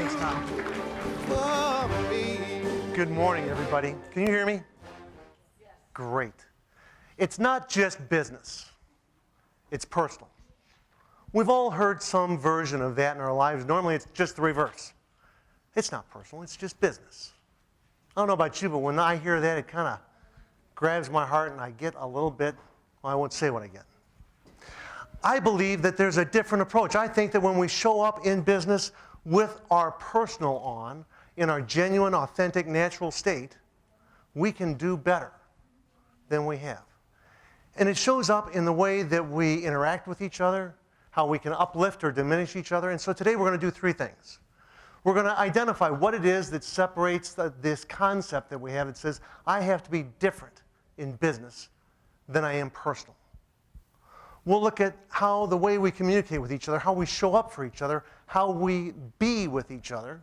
Thanks, Tom. Good morning, everybody. Can you hear me? Yes. Great. It's not just business. It's personal. We've all heard some version of that in our lives. Normally, it's just the reverse. It's not personal. It's just business. I don't know about you, but when I hear that, it kind of grabs my heart, and I get a little bit, well, I won't say what I get. I believe that there's a different approach. I think that when we show up in business with our personal on, in our genuine, authentic, natural state, we can do better than we have. And it shows up in the way that we interact with each other, how we can uplift or diminish each other. And so today we're going to do three things. We're going to identify what it is that separates this concept that we have that says, I have to be different in business than I am personal. We'll look at how the way we communicate with each other, how we show up for each other, how we be with each other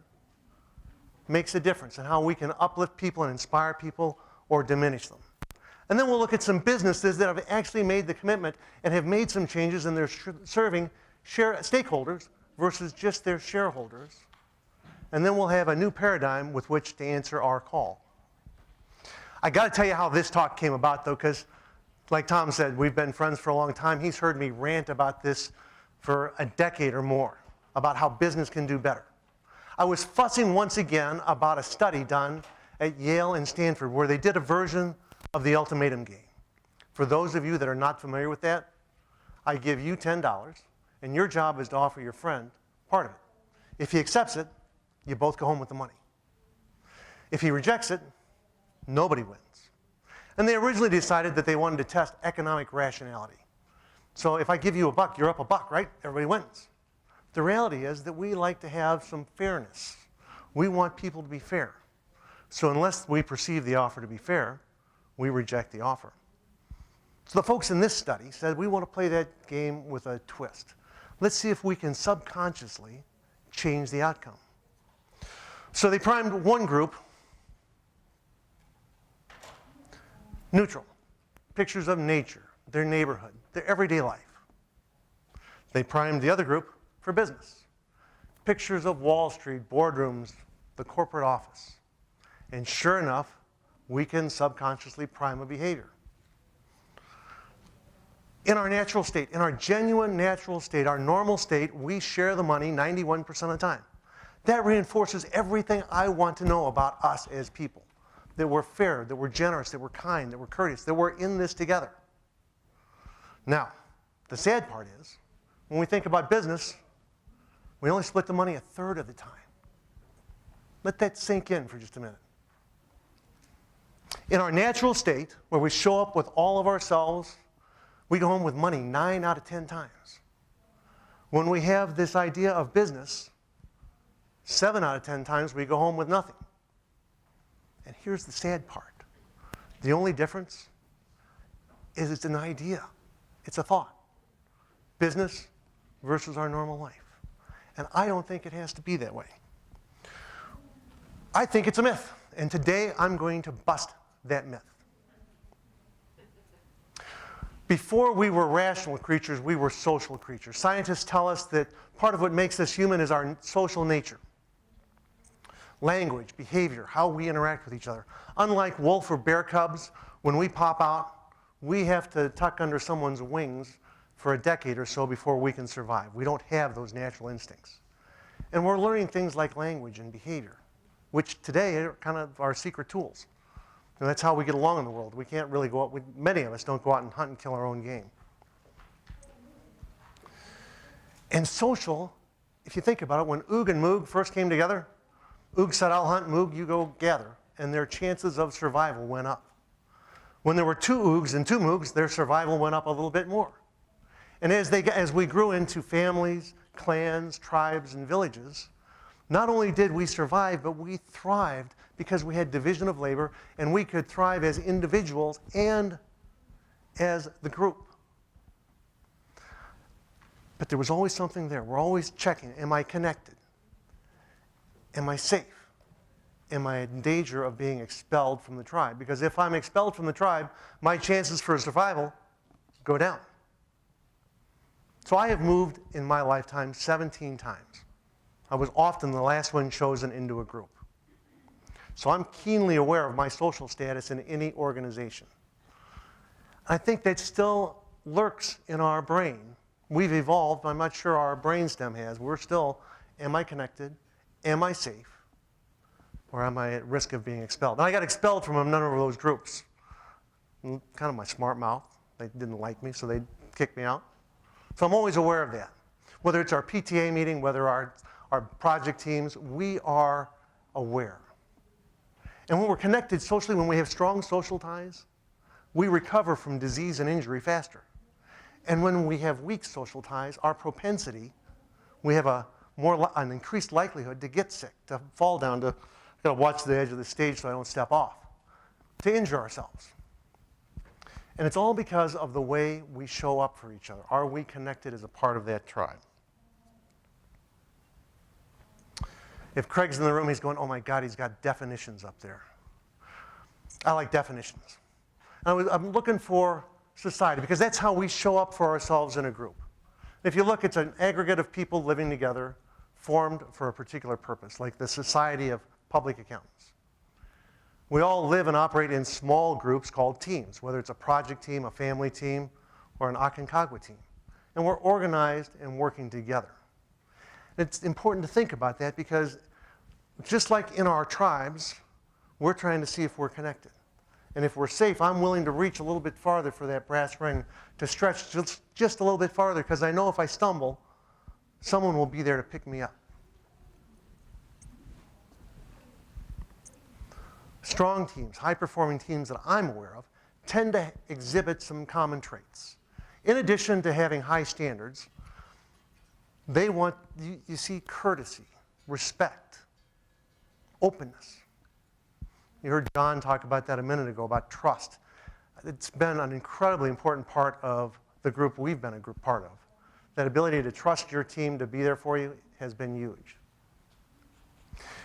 makes a difference, and how we can uplift people and inspire people or diminish them. And then we'll look at some businesses that have actually made the commitment and have made some changes, and they're serving stakeholders versus just their shareholders. And then we'll have a new paradigm with which to answer our call. I got to tell you how this talk came about, though, because like Tom said, we've been friends for a long time. He's heard me rant about this for a decade or more, about how business can do better. I was fussing once again about a study done at Yale and Stanford where they did a version of the ultimatum game. For those of you that are not familiar with that, I give you $10, and your job is to offer your friend part of it. If he accepts it, you both go home with the money. If he rejects it, nobody wins. And they originally decided that they wanted to test economic rationality. So if I give you $1, you're up $1, right? Everybody wins. The reality is that we like to have some fairness. We want people to be fair. So unless we perceive the offer to be fair, we reject the offer. So the folks in this study said, we want to play that game with a twist. Let's see if we can subconsciously change the outcome. So they primed one group, neutral, pictures of nature, their neighborhood, their everyday life. They primed the other group for business, pictures of Wall Street, boardrooms, the corporate office. And sure enough, we can subconsciously prime a behavior. In our natural state, in our genuine natural state, our normal state, we share the money 91% of the time. That reinforces everything I want to know about us as people. That we're fair, that we're generous, that we're kind, that we're courteous, that we're in this together. Now, the sad part is, when we think about business, we only split the money a third of the time. Let that sink in for just a minute. In our natural state, where we show up with all of ourselves, we go home with money 9 out of 10 times. When we have this idea of business, 7 out of 10 times we go home with nothing. And here's the sad part. The only difference is it's an idea. It's a thought. Business versus our normal life. And I don't think it has to be that way. I think it's a myth. And today I'm going to bust that myth. Before we were rational creatures, we were social creatures. Scientists tell us that part of what makes us human is our social nature. Language, behavior, how we interact with each other. Unlike wolf or bear cubs, when we pop out, we have to tuck under someone's wings for a decade or so before we can survive. We don't have those natural instincts. And we're learning things like language and behavior, which today are kind of our secret tools. And that's how we get along in the world. We can't really go out, many of us don't go out and hunt and kill our own game. And social, if you think about it, when Oog and Moog first came together, Oog said, I'll hunt, Moog, you go gather. And their chances of survival went up. When there were 2 Oogs and 2 Moogs, their survival went up a little bit more. And as we grew into families, clans, tribes, and villages, not only did we survive, but we thrived because we had division of labor, and we could thrive as individuals and as the group. But there was always something there. We're always checking, am I connected? Am I safe? Am I in danger of being expelled from the tribe? Because if I'm expelled from the tribe, my chances for survival go down. So I have moved in my lifetime 17 times. I was often the last one chosen into a group. So I'm keenly aware of my social status in any organization. I think that still lurks in our brain. We've evolved, I'm not sure our brainstem has. We're still, am I connected? Am I safe? Or am I at risk of being expelled? Now, I got expelled from a number of those groups. Kind of my smart mouth. They didn't like me, so they kicked me out. So I'm always aware of that. Whether it's our PTA meeting, whether our project teams, we are aware. And when we're connected socially, when we have strong social ties, we recover from disease and injury faster. And when we have weak social ties, our propensity, we have an increased likelihood to get sick, to fall down, to watch the edge of the stage so I don't step off, to injure ourselves. And it's all because of the way we show up for each other. Are we connected as a part of that tribe? If Craig's in the room, he's going, oh my God, he's got definitions up there. I like definitions. I'm looking for society because that's how we show up for ourselves in a group. If you look, it's an aggregate of people living together formed for a particular purpose, like the Society of Public Accountants. We all live and operate in small groups called teams, whether it's a project team, a family team, or an Aconcagua team. And we're organized and working together. It's important to think about that because just like in our tribes, we're trying to see if we're connected. And if we're safe, I'm willing to reach a little bit farther for that brass ring, to stretch just a little bit farther, because I know if I stumble, someone will be there to pick me up. Strong teams, high-performing teams that I'm aware of, tend to exhibit some common traits. In addition to having high standards, they want, you see, courtesy, respect, openness. You heard John talk about that a minute ago, about trust. It's been an incredibly important part of the group we've been a group part of. That ability to trust your team to be there for you has been huge.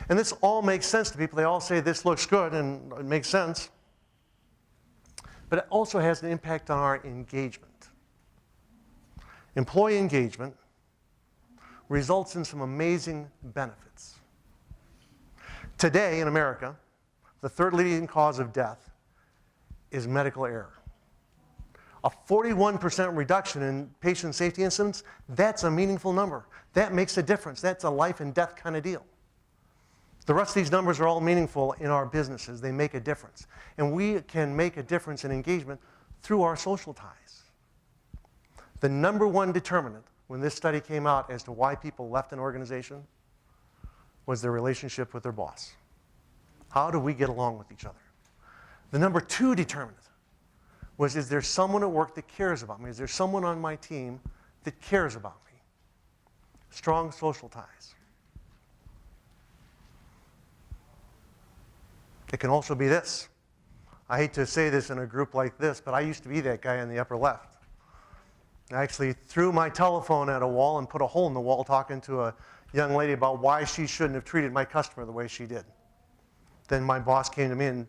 And this all makes sense to people. They all say this looks good and it makes sense. But it also has an impact on our engagement. Employee engagement results in some amazing benefits. Today in America, the third leading cause of death is medical error. A 41% reduction in patient safety incidents, that's a meaningful number. That makes a difference. That's a life and death kind of deal. The rest of these numbers are all meaningful in our businesses. They make a difference. And we can make a difference in engagement through our social ties. The number one determinant when this study came out as to why people left an organization was their relationship with their boss. How do we get along with each other? The number two determinant was, is there someone at work that cares about me? Is there someone on my team that cares about me? Strong social ties. It can also be this. I hate to say this in a group like this, but I used to be that guy in the upper left. I actually threw my telephone at a wall and put a hole in the wall talking to a young lady about why she shouldn't have treated my customer the way she did. Then my boss came to me and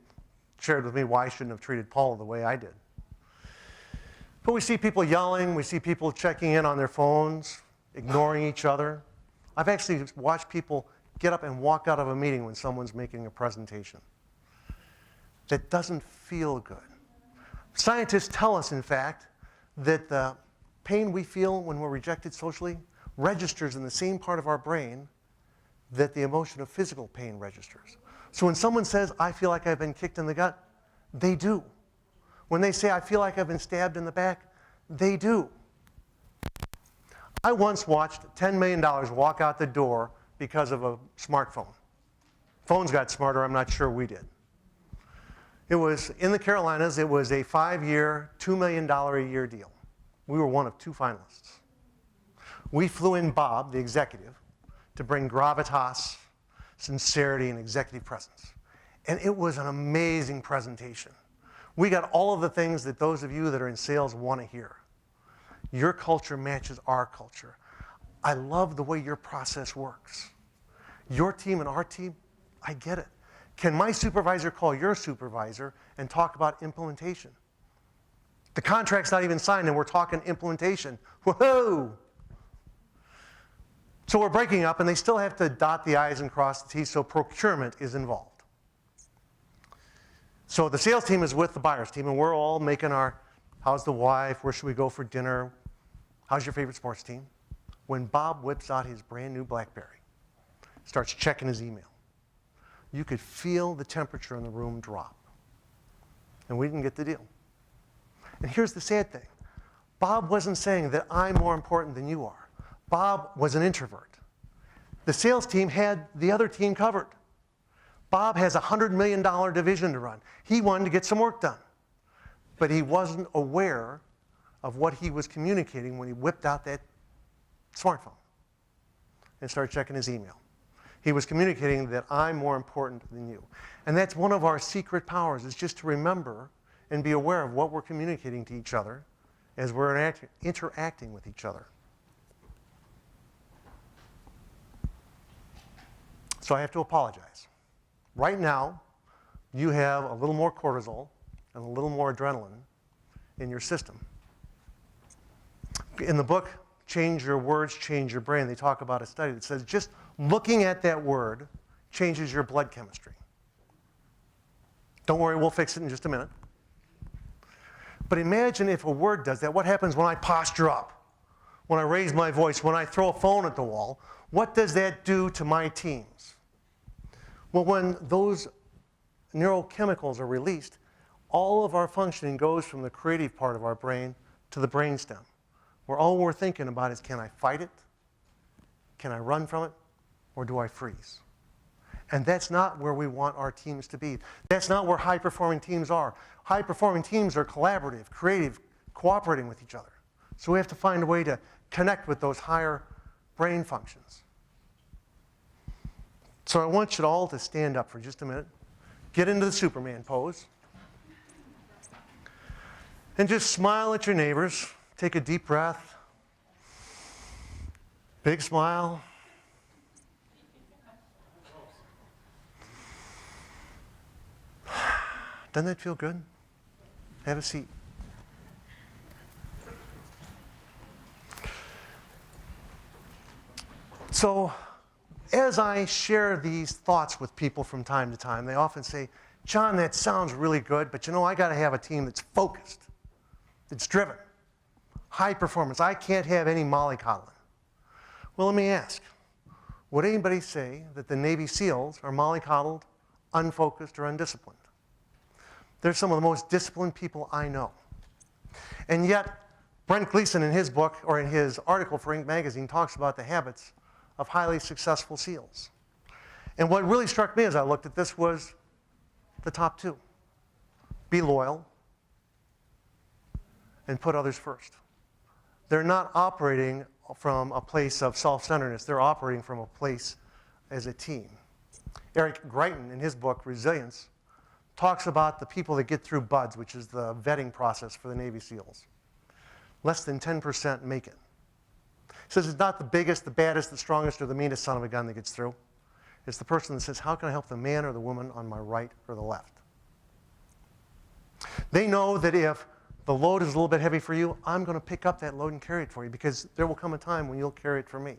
shared with me why I shouldn't have treated Paula the way I did. But we see people yelling, we see people checking in on their phones, ignoring each other. I've actually watched people get up and walk out of a meeting when someone's making a presentation. That doesn't feel good. Scientists tell us, in fact, that the pain we feel when we're rejected socially registers in the same part of our brain that the emotion of physical pain registers. So when someone says, I feel like I've been kicked in the gut, they do. When they say, I feel like I've been stabbed in the back, they do. I once watched $10 million walk out the door because of a smartphone. Phones got smarter, I'm not sure we did. It was in the Carolinas, it was a 5-year, $2 million a year deal. We were one of 2 finalists. We flew in Bob, the executive, to bring gravitas, sincerity, and executive presence. And it was an amazing presentation. We got all of the things that those of you that are in sales want to hear. Your culture matches our culture. I love the way your process works. Your team and our team, I get it. Can my supervisor call your supervisor and talk about implementation? The contract's not even signed and we're talking implementation. Whoa! So we're breaking up, and they still have to dot the I's and cross the T's, so procurement is involved. So the sales team is with the buyer's team, and we're all making our, how's the wife, where should we go for dinner, how's your favorite sports team? When Bob whips out his brand new BlackBerry, starts checking his email, you could feel the temperature in the room drop. And we didn't get the deal. And here's the sad thing. Bob wasn't saying that I'm more important than you are. Bob was an introvert. The sales team had the other team covered. Bob has a $100 million division to run. He wanted to get some work done. But he wasn't aware of what he was communicating when he whipped out that smartphone and started checking his email. He was communicating that I'm more important than you. And that's one of our secret powers, is just to remember and be aware of what we're communicating to each other as we're interacting with each other. So I have to apologize. Right now, you have a little more cortisol and a little more adrenaline in your system. In the book, Change Your Words, Change Your Brain, they talk about a study that says just looking at that word changes your blood chemistry. Don't worry, we'll fix it in just a minute. But imagine if a word does that. What happens when I posture up, when I raise my voice, when I throw a phone at the wall? What does that do to my teams? Well, when those neurochemicals are released, all of our functioning goes from the creative part of our brain to the brainstem, where all we're thinking about is, can I fight it? Can I run from it? Or do I freeze? And that's not where we want our teams to be. That's not where high-performing teams are. High-performing teams are collaborative, creative, cooperating with each other. So we have to find a way to connect with those higher brain functions. So I want you all to stand up for just a minute. Get into the Superman pose. And just smile at your neighbors. Take a deep breath. Big smile. Doesn't that feel good? Have a seat. So, as I share these thoughts with people from time to time, they often say, John, that sounds really good, but you know, I got to have a team that's focused, that's driven, high performance. I can't have any mollycoddling. Well, let me ask, would anybody say that the Navy SEALs are mollycoddled, unfocused, or undisciplined? They're some of the most disciplined people I know. And yet, Brent Gleason in his book, or in his article for Inc. magazine, talks about the habits of highly successful SEALs. And what really struck me as I looked at this was the top two. Be loyal and put others first. They're not operating from a place of self-centeredness. They're operating from a place as a team. Eric Greitens, in his book, Resilience, talks about the people that get through BUDS, which is the vetting process for the Navy SEALs. Less than 10% make it. He says it's not the biggest, the baddest, the strongest, or the meanest son of a gun that gets through. It's the person that says, how can I help the man or the woman on my right or the left? They know that if the load is a little bit heavy for you, I'm going to pick up that load and carry it for you, because there will come a time when you'll carry it for me.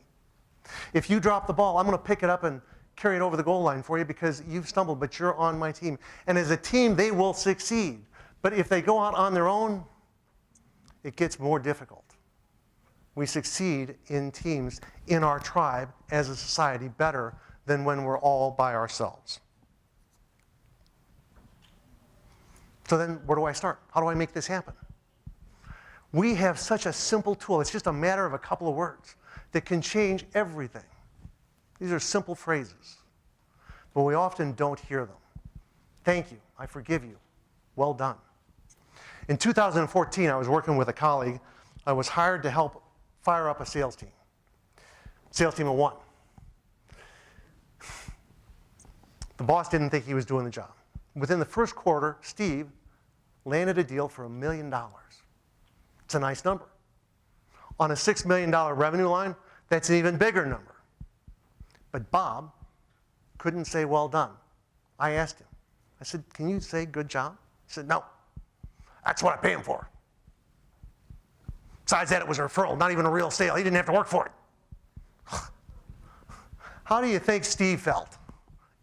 If you drop the ball, I'm going to pick it up and carry it over the goal line for you because you've stumbled, but you're on my team. And as a team, they will succeed. But if they go out on their own, it gets more difficult. We succeed in teams, in our tribe, as a society, better than when we're all by ourselves. So then, where do I start? How do I make this happen? We have such a simple tool. It's just a matter of a couple of words that can change everything. These are simple phrases, but we often don't hear them. Thank you. I forgive you. Well done. In 2014, I was working with a colleague. I was hired to help fire up a sales team. Sales team of one. The boss didn't think he was doing the job. Within the first quarter, Steve landed a deal for $1 million. It's a nice number. On a $6 million revenue line, that's an even bigger number. But Bob couldn't say well done. I asked him. I said, can you say good job? He said, no. That's what I pay him for. Besides that, it was a referral, not even a real sale. He didn't have to work for it. How do you think Steve felt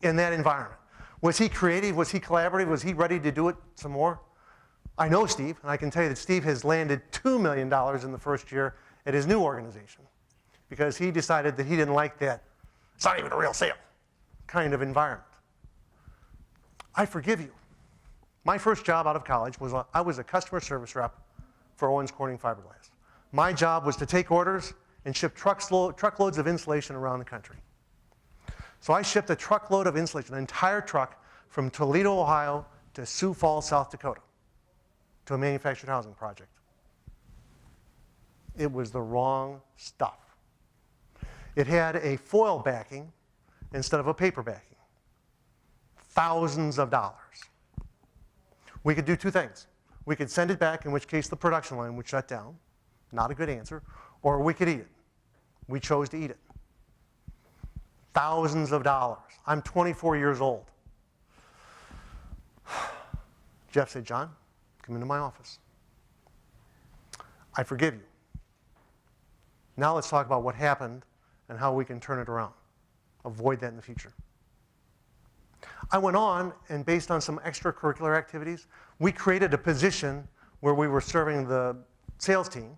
in that environment? Was he creative? Was he collaborative? Was he ready to do it some more? I know Steve, and I can tell you that Steve has landed $2 million in the first year at his new organization because he decided that he didn't like that, it's not even a real sale kind of environment. I forgive you. My first job out of college was I was a customer service rep for Owens Corning Fiberglass. My job was to take orders and ship truckloads of insulation around the country. So I shipped a truckload of insulation, an entire truck, from Toledo, Ohio to Sioux Falls, South Dakota, to a manufactured housing project. It was the wrong stuff. It had a foil backing instead of a paper backing. Thousands of dollars. We could do two things. We could send it back, in which case the production line would shut down. Not a good answer. Or we could eat it. We chose to eat it. Thousands of dollars. I'm 24 years old. Jeff said, John, come into my office. I forgive you. Now let's talk about what happened and how we can turn it around. Avoid that in the future. I went on, and based on some extracurricular activities, we created a position where we were serving the sales team.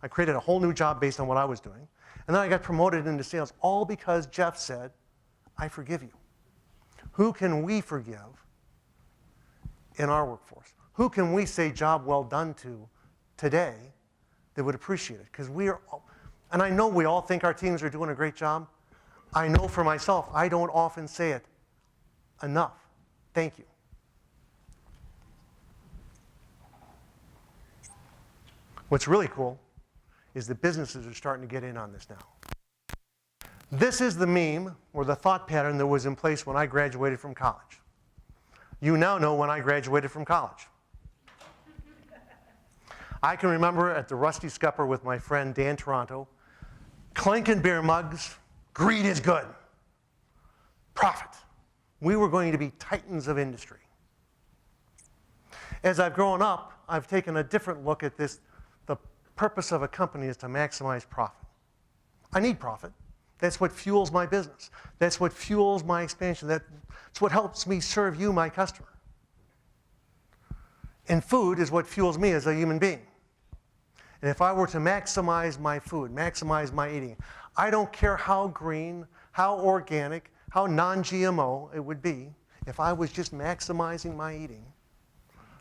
I created a whole new job based on what I was doing. And then I got promoted into sales, all because Jeff said, I forgive you. Who can we forgive in our workforce? Who can we say job well done to today that would appreciate it? Because we are, and I know we all think our teams are doing a great job. I know for myself, I don't often say it enough. Thank you. What's really cool is that businesses are starting to get in on this now. This is the meme or the thought pattern that was in place when I graduated from college. You now know when I graduated from college. I can remember at the Rusty Scupper with my friend Dan Toronto, clanking beer mugs, greed is good. Profit. We were going to be titans of industry. As I've grown up, I've taken a different look at this. The purpose of a company is to maximize profit. I need profit. That's what fuels my business. That's what fuels my expansion. That's what helps me serve you, my customer. And food is what fuels me as a human being. And if I were to maximize my food, maximize my eating, I don't care how green, how organic, how non-GMO it would be, if I was just maximizing my eating,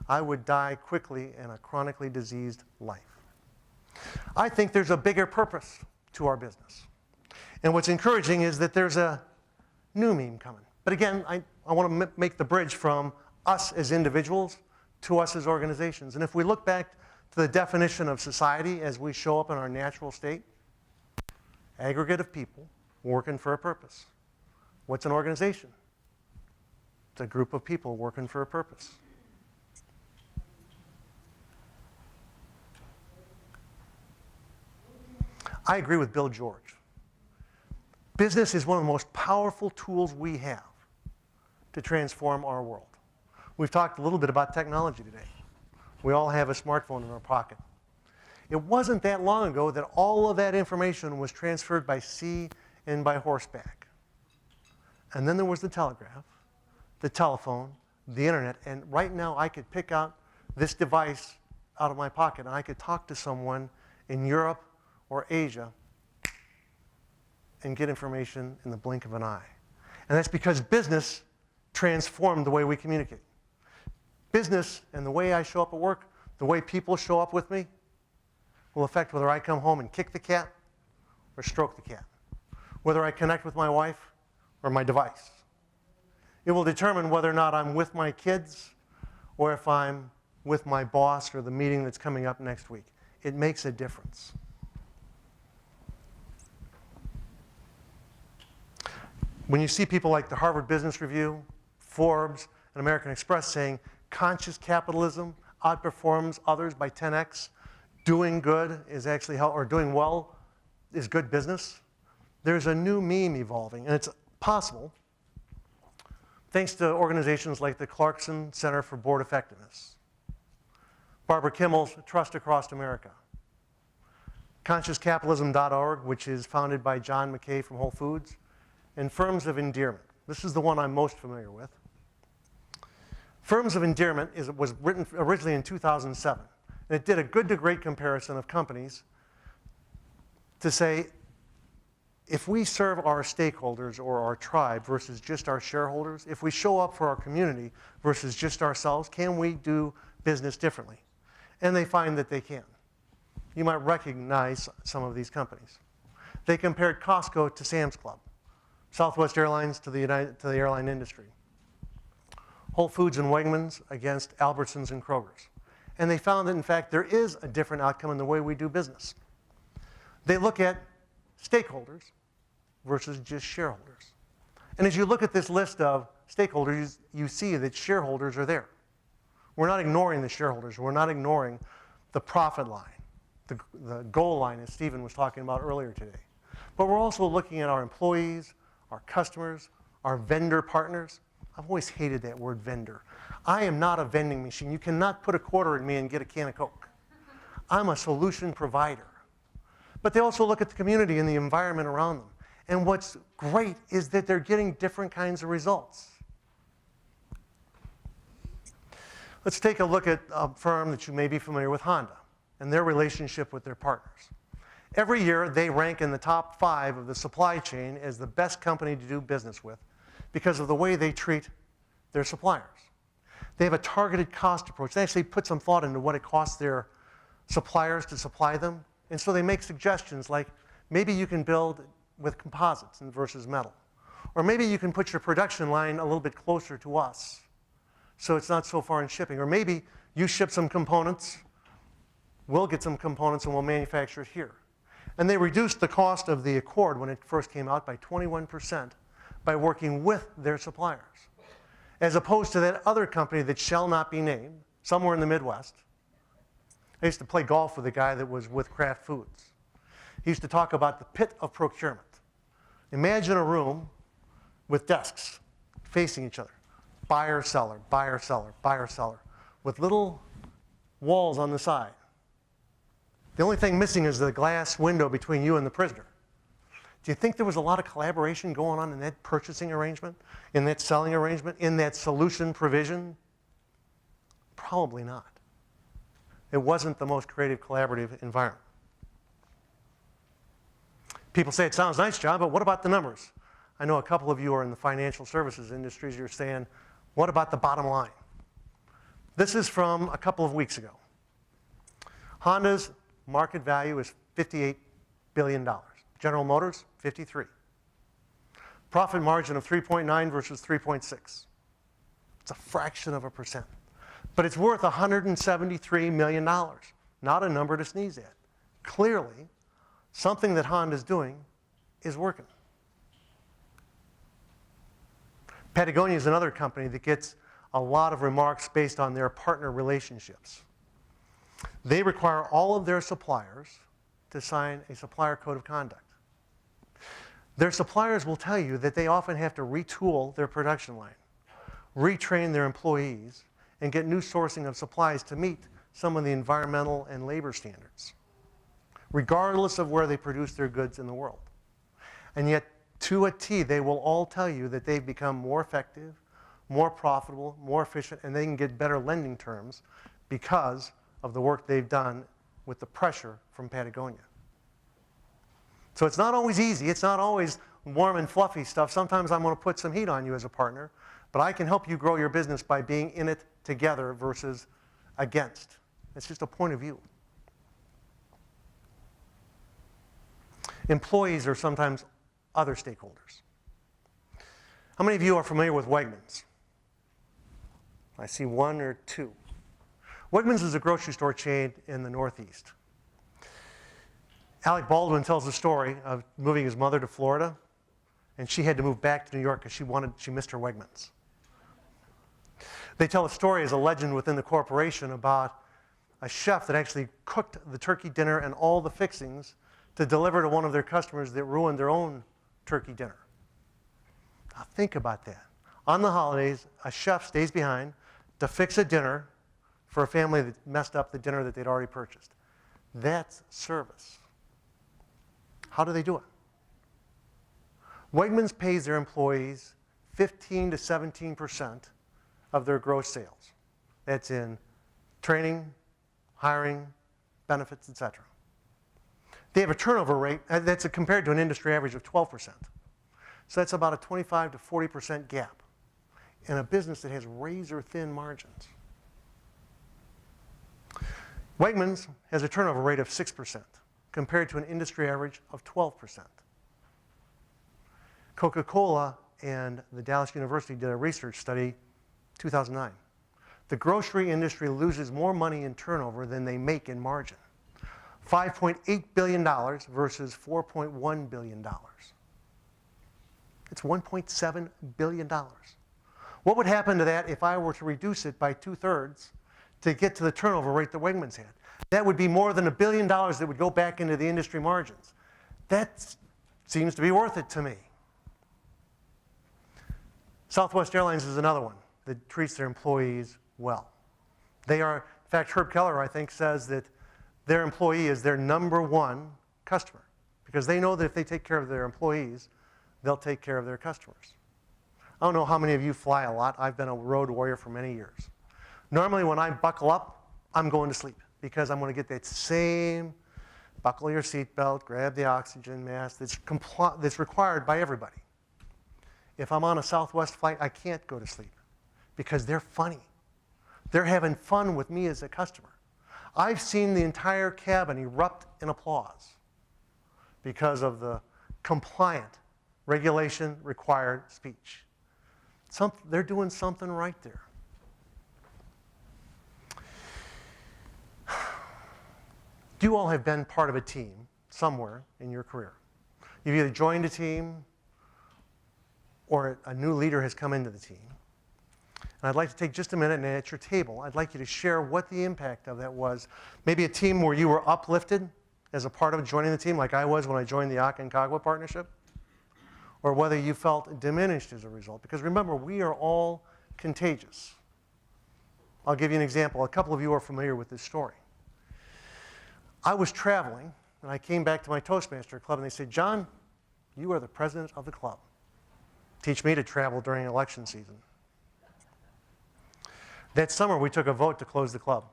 I would die quickly in a chronically diseased life. I think there's a bigger purpose to our business. And what's encouraging is that there's a new meme coming. But again, I want to make the bridge from us as individuals to us as organizations. And if we look back to the definition of society as we show up in our natural state, aggregate of people working for a purpose. What's an organization? It's a group of people working for a purpose. I agree with Bill George. Business is one of the most powerful tools we have to transform our world. We've talked a little bit about technology today. We all have a smartphone in our pocket. It wasn't that long ago that all of that information was transferred by sea and by horseback. And then there was the telegraph, the telephone, the internet, and right now I could pick out this device out of my pocket and I could talk to someone in Europe or Asia and get information in the blink of an eye. And that's because business transformed the way we communicate. Business and the way I show up at work, the way people show up with me, will affect whether I come home and kick the cat or stroke the cat, whether I connect with my wife or my device. It will determine whether or not I'm with my kids or if I'm with my boss or the meeting that's coming up next week. It makes a difference. When you see people like the Harvard Business Review, Forbes, and American Express saying conscious capitalism outperforms others by 10x, doing good is actually or doing well is good business, there's a new meme evolving, and it's possible thanks to organizations like the Clarkson Center for Board Effectiveness, Barbara Kimmel's Trust Across America, ConsciousCapitalism.org, which is founded by John McKay from Whole Foods, and firms of endearment. This is the one I'm most familiar with. Firms of endearment was written originally in 2007. And it did a good to great comparison of companies to say, if we serve our stakeholders or our tribe versus just our shareholders, if we show up for our community versus just ourselves, can we do business differently? And they find that they can. You might recognize some of these companies. They compared Costco to Sam's Club, Southwest Airlines to the airline industry, Whole Foods and Wegmans against Albertsons and Kroger's. And they found that, in fact, there is a different outcome in the way we do business. They look at stakeholders versus just shareholders. And as you look at this list of stakeholders, you see that shareholders are there. We're not ignoring the shareholders. We're not ignoring the profit line, the goal line, as Stephen was talking about earlier today. But we're also looking at our employees, our customers, our vendor partners. I've always hated that word vendor. I am not a vending machine. You cannot put a quarter in me and get a can of Coke. I'm a solution provider. But they also look at the community and the environment around them. And what's great is that they're getting different kinds of results. Let's take a look at a firm that you may be familiar with, Honda, and their relationship with their partners. Every year, they rank in the top 5 of the supply chain as the best company to do business with because of the way they treat their suppliers. They have a targeted cost approach. They actually put some thought into what it costs their suppliers to supply them. And so they make suggestions like, maybe you can build with composites versus metal. Or maybe you can put your production line a little bit closer to us so it's not so far in shipping. Or maybe you ship some components, we'll get some components and we'll manufacture it here. And they reduced the cost of the Accord when it first came out by 21% by working with their suppliers. As opposed to that other company that shall not be named, somewhere in the Midwest. I used to play golf with a guy that was with Kraft Foods. He used to talk about the pit of procurement. Imagine a room with desks facing each other. Buyer, seller, buyer, seller, buyer, seller, with little walls on the side. The only thing missing is the glass window between you and the prisoner. Do you think there was a lot of collaboration going on in that purchasing arrangement, in that selling arrangement, in that solution provision? Probably not. It wasn't the most creative, collaborative environment. People say it sounds nice, John, but what about the numbers? I know a couple of you are in the financial services industries. You're saying, what about the bottom line? This is from a couple of weeks ago. Honda's market value is $58 billion. General Motors, 53. Profit margin of 3.9 versus 3.6. It's a fraction of a percent. But it's worth $173 million. Not a number to sneeze at. Clearly, something that Honda's doing is working. Patagonia is another company that gets a lot of remarks based on their partner relationships. They require all of their suppliers to sign a supplier code of conduct. Their suppliers will tell you that they often have to retool their production line, retrain their employees, and get new sourcing of supplies to meet some of the environmental and labor standards, regardless of where they produce their goods in the world. And yet, to a T, they will all tell you that they've become more effective, more profitable, more efficient, and they can get better lending terms because of the work they've done with the pressure from Patagonia. So it's not always easy. It's not always warm and fluffy stuff. Sometimes I'm going to put some heat on you as a partner, but I can help you grow your business by being in it together versus against. It's just a point of view. Employees are sometimes other stakeholders. How many of you are familiar with Wegmans? I see one or two. Wegmans is a grocery store chain in the Northeast. Alec Baldwin tells the story of moving his mother to Florida, and she had to move back to New York because she missed her Wegmans. They tell a story as a legend within the corporation about a chef that actually cooked the turkey dinner and all the fixings to deliver to one of their customers that ruined their own turkey dinner. Now think about that. On the holidays, a chef stays behind to fix a dinner for a family that messed up the dinner that they'd already purchased. That's service. How do they do it? Wegmans pays their employees 15 to 17% of their gross sales. That's in training, hiring, benefits, etc. They have a turnover rate, that's compared to an industry average of 12%. So that's about a 25 to 40% gap in a business that has razor-thin margins. Wegmans has a turnover rate of 6% compared to an industry average of 12%. Coca-Cola and the Dallas University did a research study, 2009. The grocery industry loses more money in turnover than they make in margin. $5.8 billion versus $4.1 billion. It's $1.7 billion. What would happen to that if I were to reduce it by 2/3 to get to the turnover rate that Wegmans had? That would be more than $1 billion that would go back into the industry margins. That seems to be worth it to me. Southwest Airlines is another one that treats their employees well. They are, in fact, Herb Keller, I think, says that their employee is their #1 customer because they know that if they take care of their employees, they'll take care of their customers. I don't know how many of you fly a lot. I've been a road warrior for many years. Normally when I buckle up, I'm going to sleep because I'm going to get that same buckle your seatbelt, grab the oxygen mask that's required by everybody. If I'm on a Southwest flight, I can't go to sleep because they're funny. They're having fun with me as a customer. I've seen the entire cabin erupt in applause because of the compliant, regulation-required speech. They're doing something right there. You all have been part of a team somewhere in your career. You've either joined a team or a new leader has come into the team. And I'd like to take just a minute and at your table, I'd like you to share what the impact of that was. Maybe a team where you were uplifted as a part of joining the team, like I was when I joined the Aconcagua partnership, or whether you felt diminished as a result. Because remember, we are all contagious. I'll give you an example. A couple of you are familiar with this story. I was traveling, and I came back to my Toastmaster club, and they said, "John, you are the president of the club. Teach me to travel during election season." That summer, we took a vote to close the club.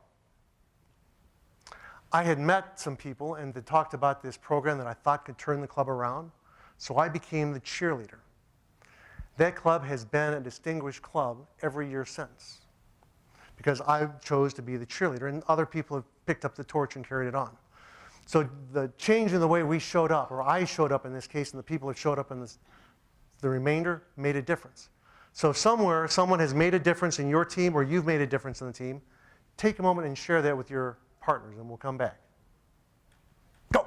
I had met some people and had talked about this program that I thought could turn the club around, so I became the cheerleader. That club has been a distinguished club every year since because I chose to be the cheerleader, and other people have picked up the torch and carried it on. So the change in the way we showed up, or I showed up in this case, and the people that showed up in the remainder made a difference. So somewhere, someone has made a difference in your team, or you've made a difference in the team. Take a moment and share that with your partners, and we'll come back. Go.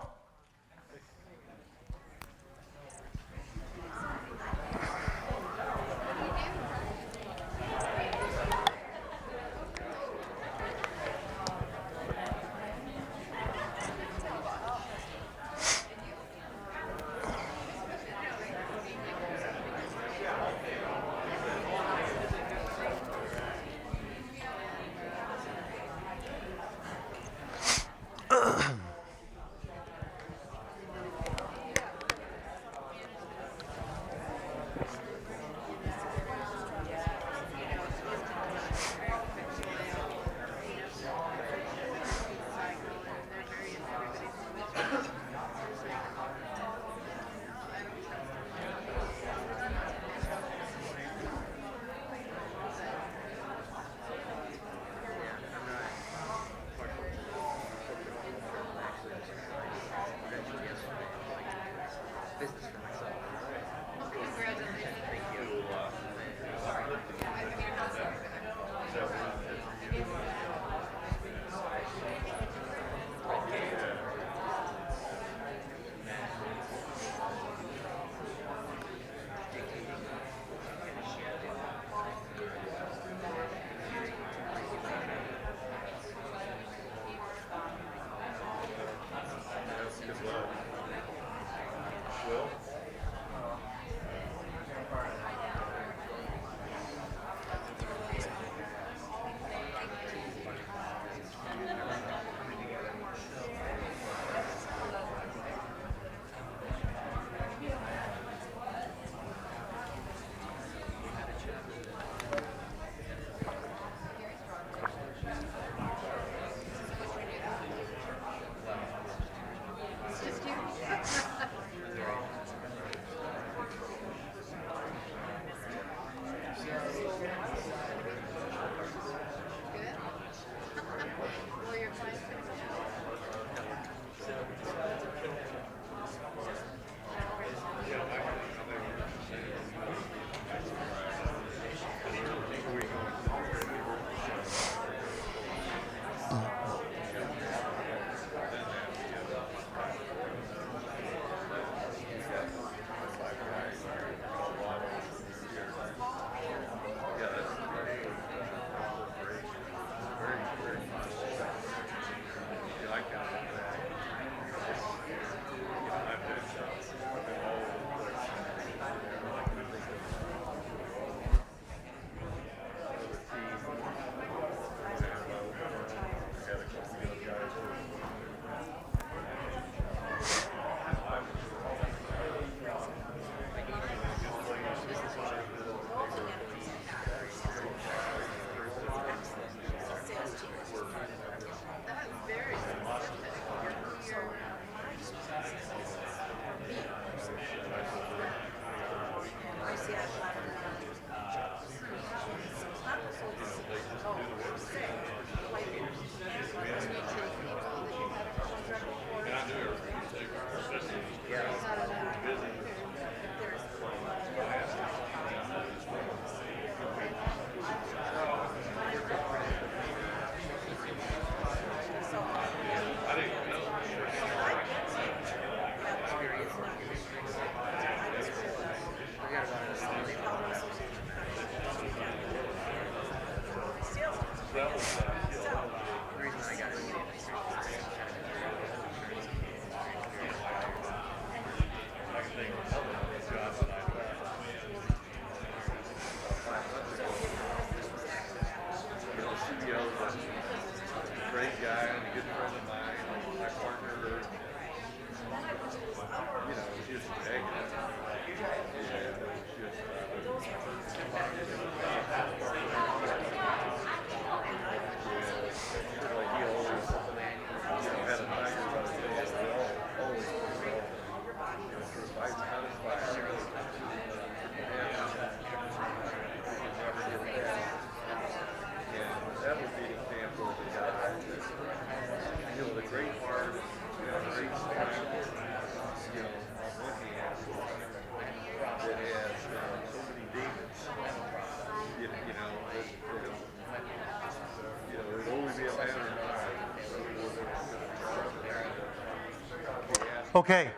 Okay.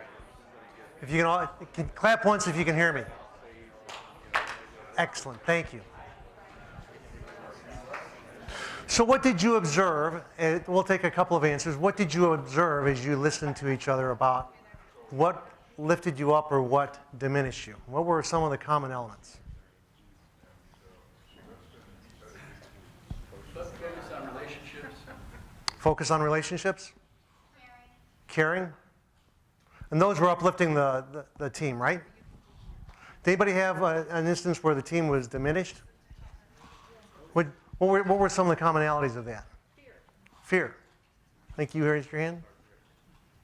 If you can clap once if you can hear me. Excellent. Thank you. So what did you observe? We'll take a couple of answers. What did you observe as you listened to each other about what lifted you up or what diminished you? What were some of the common elements? Focus on relationships. Focus on relationships? Caring? And those were uplifting the team, right? Did anybody have an instance where the team was diminished? What were some of the commonalities of that? Fear. I think you raised your hand?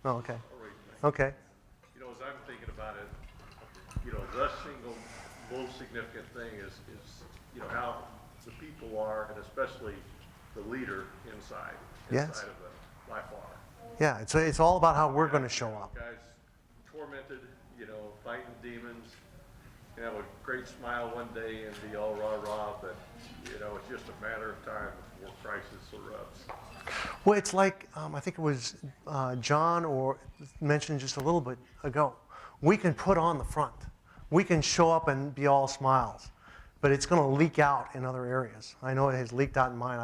Oh, okay. Okay. You know, as I'm thinking about it, you know, the single most significant thing is how the people are, and especially the leader inside of the by far. Yeah, it's all about how we're going to show up. Guys tormented, fighting demons, have a great smile one day and be all rah-rah, but, it's just a matter of time before crisis erupts. Well, it's like, I think it was John or mentioned just a little bit ago. We can put on the front. We can show up and be all smiles, but it's going to leak out in other areas. I know it has leaked out in mine.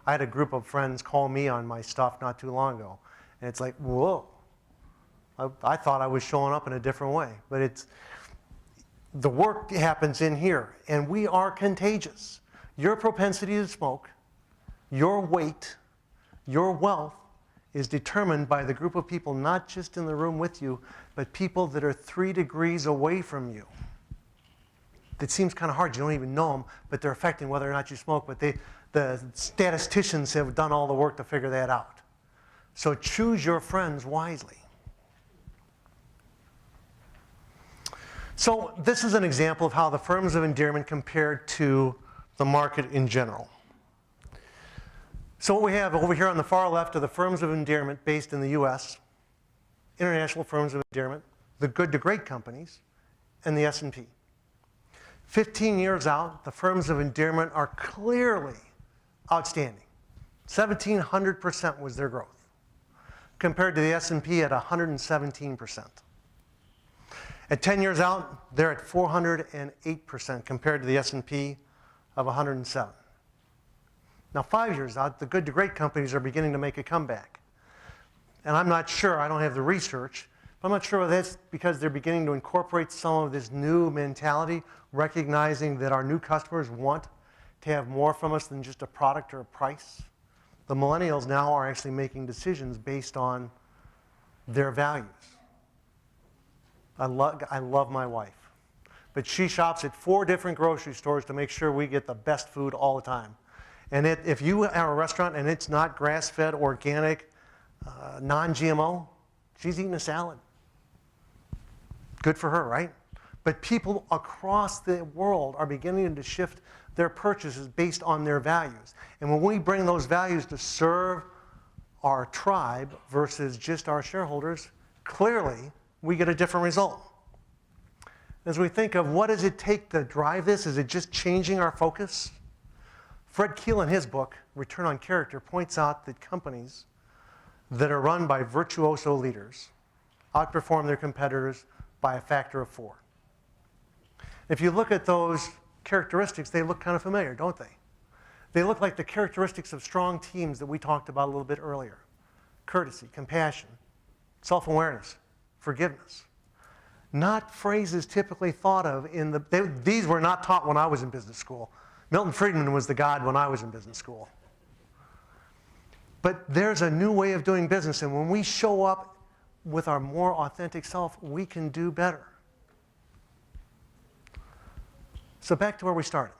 I had a group of friends call me on my stuff not too long ago, and it's like, whoa. I thought I was showing up in a different way, but the work happens in here, and we are contagious. Your propensity to smoke, your weight, your wealth is determined by the group of people not just in the room with you, but people that are 3 degrees away from you. It seems kind of hard. You don't even know them, but they're affecting whether or not you smoke. But the statisticians have done all the work to figure that out. So choose your friends wisely. So this is an example of how the firms of endearment compared to the market in general. So what we have over here on the far left are the firms of endearment based in the US, international firms of endearment, the good to great companies, and the S&P. 15 years out, the firms of endearment are clearly outstanding. 1,700% was their growth, compared to the S&P at 117%. At 10 years out, they're at 408% compared to the S&P of 107. Now, 5 years out, the good to great companies are beginning to make a comeback. And I'm not sure, I don't have the research, but I'm not sure whether that's because they're beginning to incorporate some of this new mentality, recognizing that our new customers want to have more from us than just a product or a price. The millennials now are actually making decisions based on their values. I love my wife, but she shops at 4 different grocery stores to make sure we get the best food all the time. And if you are a restaurant and it's not grass-fed, organic, non-GMO, she's eating a salad. Good for her, right? But people across the world are beginning to shift their purchases based on their values. And when we bring those values to serve our tribe versus just our shareholders, clearly we get a different result. As we think of what does it take to drive this, is it just changing our focus? Fred Keel in his book, Return on Character, points out that companies that are run by virtuoso leaders outperform their competitors by a factor of 4. If you look at those characteristics, they look kind of familiar, don't they? They look like the characteristics of strong teams that we talked about a little bit earlier. Courtesy, compassion, self-awareness, forgiveness. Not phrases typically thought of these were not taught when I was in business school. Milton Friedman was the god when I was in business school. But there's a new way of doing business, and when we show up with our more authentic self, we can do better. So back to where we started.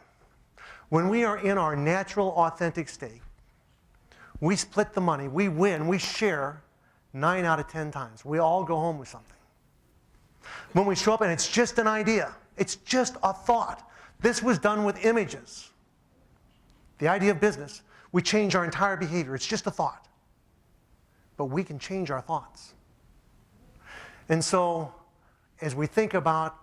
When we are in our natural, authentic state, we split the money, we win, we share 9 out of 10 times. We all go home with something. When we show up and it's just an idea, it's just a thought. This was done with images. The idea of business, we change our entire behavior. It's just a thought. But we can change our thoughts. And so, as we think about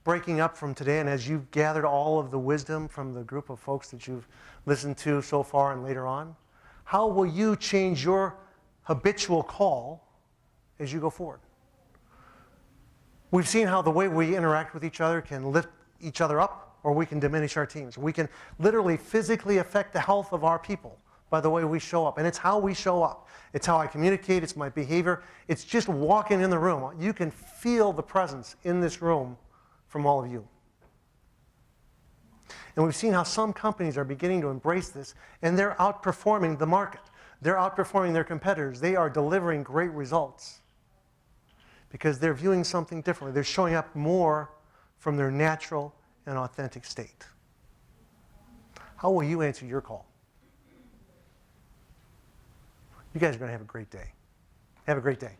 breaking up from today, and as you've gathered all of the wisdom from the group of folks that you've listened to so far and later on, how will you change your habitual call as you go forward? We've seen how the way we interact with each other can lift each other up, or we can diminish our teams. We can literally physically affect the health of our people by the way we show up. And it's how we show up. It's how I communicate. It's my behavior. It's just walking in the room. You can feel the presence in this room from all of you. And we've seen how some companies are beginning to embrace this, and they're outperforming the market. They're outperforming their competitors. They are delivering great results because they're viewing something differently. They're showing up more from their natural and authentic state. How will you answer your call? You guys are going to have a great day. Have a great day.